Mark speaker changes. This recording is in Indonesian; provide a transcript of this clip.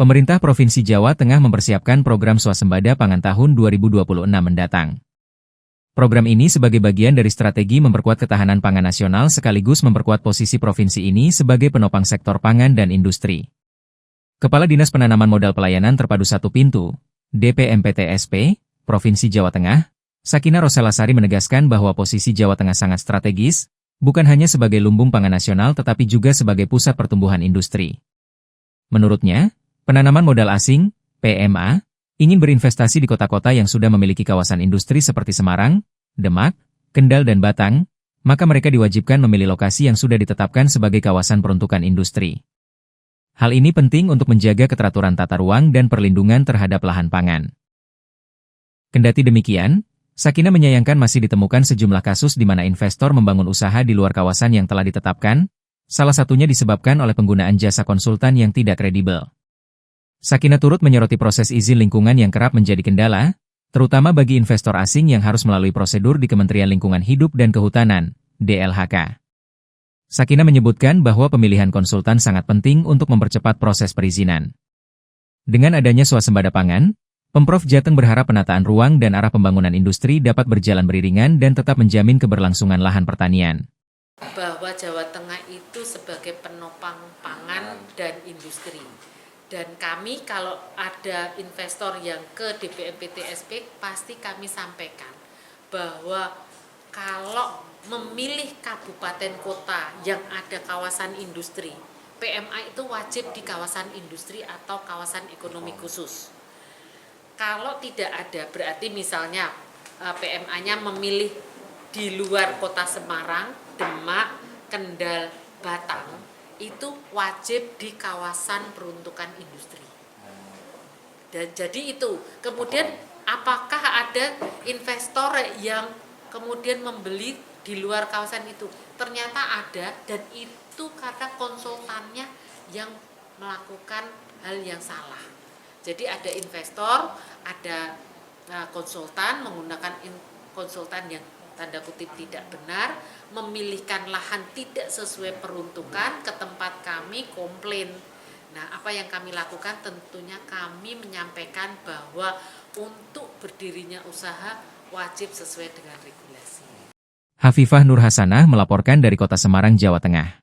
Speaker 1: Pemerintah Provinsi Jawa Tengah mempersiapkan program swasembada pangan tahun 2026 mendatang. Program ini sebagai bagian dari strategi memperkuat ketahanan pangan nasional sekaligus memperkuat posisi provinsi ini sebagai penopang sektor pangan dan industri. Kepala Dinas Penanaman Modal Pelayanan Terpadu Satu Pintu, DPMPTSP, Provinsi Jawa Tengah, Sakinah Roselasari menegaskan bahwa posisi Jawa Tengah sangat strategis, bukan hanya sebagai lumbung pangan nasional tetapi juga sebagai pusat pertumbuhan industri. Menurutnya, penanaman modal asing, PMA, ingin berinvestasi di kota-kota yang sudah memiliki kawasan industri seperti Semarang, Demak, Kendal dan Batang, maka mereka diwajibkan memilih lokasi yang sudah ditetapkan sebagai kawasan peruntukan industri. Hal ini penting untuk menjaga keteraturan tata ruang dan perlindungan terhadap lahan pangan. Kendati demikian, Sakinah menyayangkan masih ditemukan sejumlah kasus di mana investor membangun usaha di luar kawasan yang telah ditetapkan, salah satunya disebabkan oleh penggunaan jasa konsultan yang tidak kredibel. Sakinah turut menyoroti proses izin lingkungan yang kerap menjadi kendala, terutama bagi investor asing yang harus melalui prosedur di Kementerian Lingkungan Hidup dan Kehutanan, DLHK. Sakinah menyebutkan bahwa pemilihan konsultan sangat penting untuk mempercepat proses perizinan. Dengan adanya swasembada pangan, Pemprov Jateng berharap penataan ruang dan arah pembangunan industri dapat berjalan beriringan dan tetap menjamin keberlangsungan lahan pertanian.
Speaker 2: Bahwa Jawa Tengah itu sebagai penopang pangan dan industri. Dan kami kalau ada investor yang ke DPMPTSP pasti kami sampaikan bahwa kalau memilih kabupaten kota yang ada kawasan industri, PMA itu wajib di kawasan industri atau kawasan ekonomi khusus. Kalau tidak ada, berarti misalnya PMA-nya memilih di luar kota Semarang, Demak, Kendal, Batang, itu wajib di kawasan peruntukan industri. Dan jadi itu, kemudian apakah ada investor yang kemudian membeli di luar kawasan itu? Ternyata ada, dan itu karena konsultannya yang melakukan hal yang salah. Jadi ada investor, ada konsultan menggunakan konsultan yang tanda kutip tidak benar, memilihkan lahan tidak sesuai peruntukan, ke tempat kami komplain. Nah, apa yang kami lakukan tentunya kami menyampaikan bahwa untuk berdirinya usaha wajib sesuai dengan regulasi.
Speaker 1: Hafifah Nur Hasanah melaporkan dari Kota Semarang, Jawa Tengah.